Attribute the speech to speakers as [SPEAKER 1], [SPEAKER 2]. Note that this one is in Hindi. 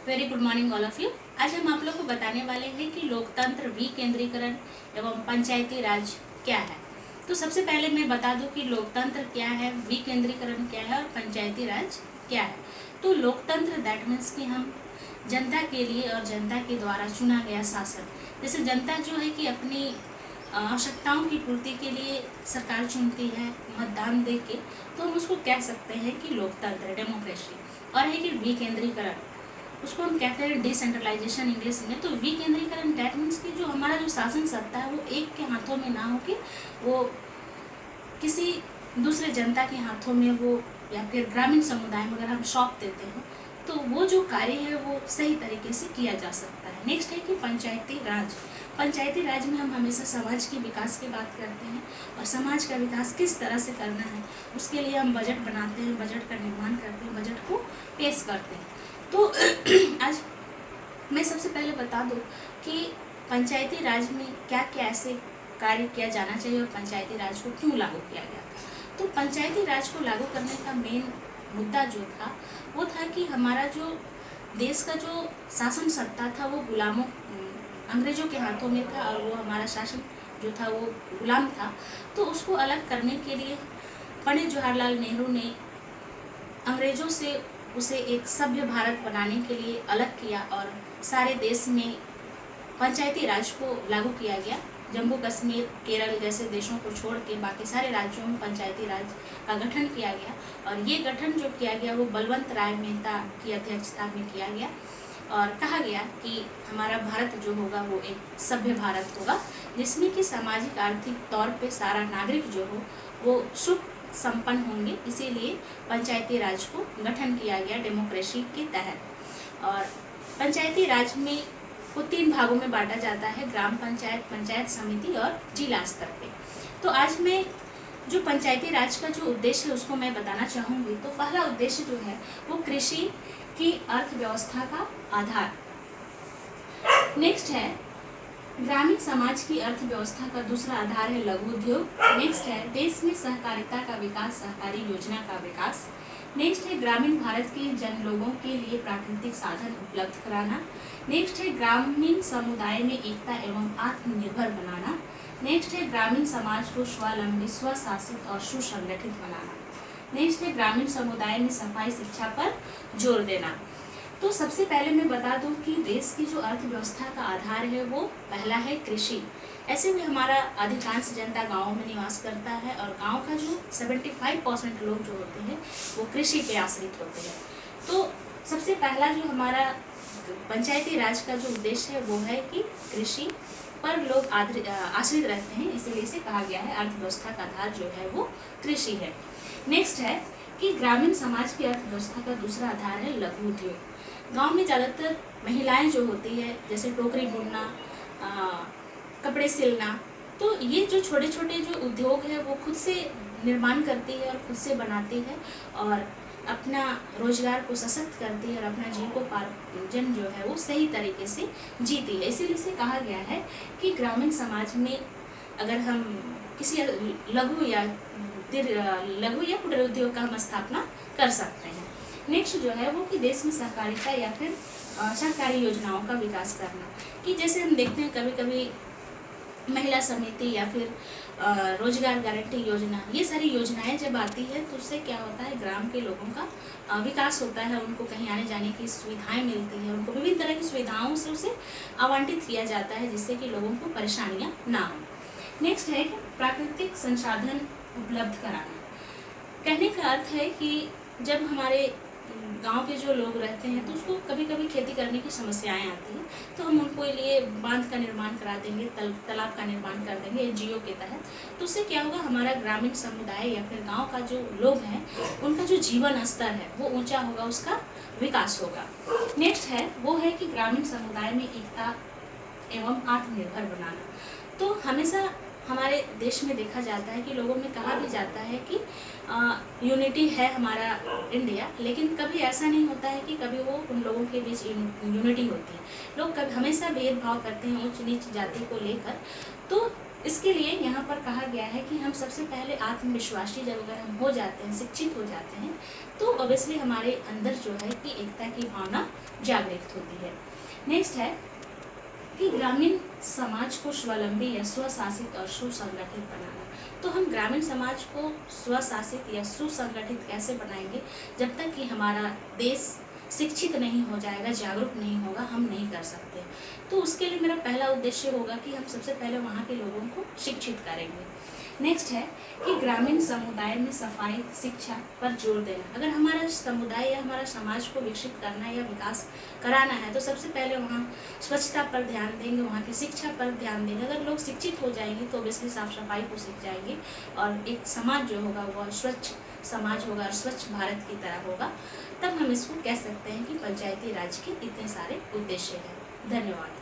[SPEAKER 1] Very good morning all of you. आज हम आप लोग को बताने वाले हैं कि लोकतंत्र, विकेंद्रीकरण एवं पंचायती राज क्या है। तो सबसे पहले मैं बता दूं कि लोकतंत्र क्या है, विकेंद्रीकरण क्या है और पंचायती राज क्या है। तो लोकतंत्र दैट मीन्स कि हम जनता के लिए और जनता के द्वारा चुना गया शासन। जैसे जनता जो है कि अपनी आवश्यकताओं की पूर्ति के लिए सरकार चुनती है मतदान दे के, तो हम उसको कह सकते हैं कि लोकतंत्र, डेमोक्रेसी। और है कि विकेंद्रीकरण, उसको हम कहते हैं डिसेंट्रलाइजेशन इंग्लिश में। तो विकेंद्रीकरण दैट मीन्स कि जो हमारा जो शासन सत्ता है वो एक के हाथों में ना हो कि वो किसी दूसरे जनता के हाथों में हो, या फिर ग्रामीण समुदाय में अगर हम सौंप देते हैं तो वो जो कार्य है वो सही तरीके से किया जा सकता है। नेक्स्ट है कि पंचायती राज। पंचायती राज में हम हमेशा समाज के विकास की बात करते हैं और समाज का विकास किस तरह से करना है उसके लिए हम बजट बनाते हैं, बजट का निर्माण करते हैं, बजट को पेश करते हैं। तो आज मैं सबसे पहले बता दूं कि पंचायती राज में क्या क्या ऐसे कार्य किया जाना चाहिए और पंचायती राज को क्यों लागू किया गया। तो पंचायती राज को लागू करने का मेन मुद्दा जो था वो था कि हमारा जो देश का जो शासन सत्ता था वो गुलामों, अंग्रेजों के हाथों में था और वो हमारा शासन जो था वो गुलाम था। तो उसको अलग करने के लिए पंडित जवाहरलाल नेहरू ने अंग्रेजों से उसे एक सभ्य भारत बनाने के लिए अलग किया और सारे देश में पंचायती राज को लागू किया गया। जम्मू कश्मीर, केरल जैसे देशों को छोड़ के बाकी सारे राज्यों में पंचायती राज का गठन किया गया और ये गठन जो किया गया वो बलवंत राय मेहता की अध्यक्षता में किया गया और कहा गया कि हमारा भारत जो होगा वो एक सभ्य भारत होगा जिसमें कि सामाजिक आर्थिक तौर पे सारा नागरिक जो हो वो सुख संपन्न होंगे। इसीलिए पंचायती राज को गठन किया गया डेमोक्रेसी के तहत। और पंचायती राज में को 3 भागों में बांटा जाता है, ग्राम पंचायत, पंचायत समिति और जिला स्तर पे। तो आज मैं जो पंचायती राज का जो उद्देश्य है उसको मैं बताना चाहूँगी। तो पहला उद्देश्य जो है वो कृषि की अर्थव्यवस्था का आधार। नेक्स्ट है ग्रामीण समाज की अर्थव्यवस्था का दूसरा आधार है लघु उद्योग। नेक्स्ट है देश में सहकारिता का विकास, सहकारी योजना का विकास। नेक्स्ट है ग्रामीण भारत के जन लोगों के लिए प्राकृतिक साधन उपलब्ध कराना। नेक्स्ट है ग्रामीण समुदाय में एकता एवं आत्मनिर्भर बनाना। नेक्स्ट है ग्रामीण समाज को स्वावलंबी, स्वशासित और सुसंगठित बनाना। नेक्स्ट है ग्रामीण समुदाय में सफाई शिक्षा पर जोर देना। तो सबसे पहले मैं बता दूं कि देश की जो अर्थव्यवस्था का आधार है वो पहला है कृषि। ऐसे में हमारा अधिकांश जनता गाँव में निवास करता है और गांव का जो 75% लोग जो होते हैं वो कृषि पे आश्रित होते हैं। तो सबसे पहला जो हमारा पंचायती राज का जो उद्देश्य है वो है कि कृषि पर लोग आश्रित रहते हैं, इसीलिए इसे कहा गया है अर्थव्यवस्था का आधार जो है वो कृषि है। नेक्स्ट है कि ग्रामीण समाज की अर्थव्यवस्था का दूसरा आधार है लघु उद्योग। गांव में ज़्यादातर महिलाएं जो होती है जैसे टोकरी बुनना, कपड़े सिलना, तो ये जो छोटे छोटे जो उद्योग है वो खुद से निर्माण करती है और खुद से बनाती है और अपना रोजगार को सशक्त करती है और अपना जीविकोपार्जन जो है वो सही तरीके से जीती है। इसीलिए इसे कहा गया है कि ग्रामीण समाज में अगर हम किसी लघु या कुटीर उद्योग का हम स्थापना कर सकते हैं। नेक्स्ट जो है वो कि देश में सहकारिता या फिर सरकारी योजनाओं का विकास करना, कि जैसे हम देखते हैं कभी कभी महिला समिति या फिर रोजगार गारंटी योजना, ये सारी योजनाएं जब आती है तो उससे क्या होता है, ग्राम के लोगों का विकास होता है, उनको कहीं आने जाने की सुविधाएं मिलती है, उनको विभिन्न तरह की सुविधाओं से उसे आवंटित किया जाता है जिससे कि लोगों को परेशानियाँ ना हो। नेक्स्ट है कि प्राकृतिक संसाधन उपलब्ध कराना। कहने का अर्थ है कि जब हमारे गांव के जो लोग रहते हैं तो उसको कभी कभी खेती करने की समस्याएं आती हैं, तो हम उनको लिए बांध का निर्माण करा देंगे, तालाब का निर्माण कर देंगे एनजीओ के तहत। तो उससे क्या होगा, हमारा ग्रामीण समुदाय या फिर गांव का जो लोग हैं उनका जो जीवन स्तर है वो ऊंचा होगा, उसका विकास होगा। नेक्स्ट है वो है कि ग्रामीण समुदाय में एकता एवं आत्मनिर्भर बनाना। तो हमेशा हमारे देश में देखा जाता है कि लोगों में कहा भी जाता है कि यूनिटी है हमारा इंडिया, लेकिन कभी ऐसा नहीं होता है कि कभी वो उन लोगों के बीच यूनिटी होती है। लोग कभी हमेशा भेदभाव करते हैं उच्च नीच जाति को लेकर। तो इसके लिए यहाँ पर कहा गया है कि हम सबसे पहले आत्मविश्वासी जब अगर हम हो जाते हैं, शिक्षित हो जाते हैं, तो ऑब्वियसली हमारे अंदर जो है कि एकता की भावना जागृत होती है। नेक्स्ट है कि ग्रामीण समाज को स्वावलंबी या स्वशासित और सुसंगठित बनाना। तो हम ग्रामीण समाज को स्वशासित या सुसंगठित कैसे बनाएंगे? जब तक कि हमारा देश शिक्षित नहीं हो जाएगा, जागरूक नहीं होगा, हम नहीं कर सकते। तो उसके लिए मेरा पहला उद्देश्य होगा कि हम सबसे पहले वहाँ के लोगों को शिक्षित करेंगे। नेक्स्ट है कि ग्रामीण समुदाय में सफाई शिक्षा पर जोर देना। अगर हमारा समुदाय या हमारा समाज को विकसित करना या विकास कराना है तो सबसे पहले वहाँ स्वच्छता पर ध्यान देंगे, वहाँ की शिक्षा पर ध्यान देंगे। अगर लोग शिक्षित हो जाएंगे तो ऑब्वियसली साफ सफाई को सीख जाएंगे और एक समाज जो होगा वह स्वच्छ समाज होगा और स्वच्छ भारत की तरह होगा। तब हम इसको कह सकते हैं कि पंचायती राज के इतने सारे उद्देश्य हैं। धन्यवाद।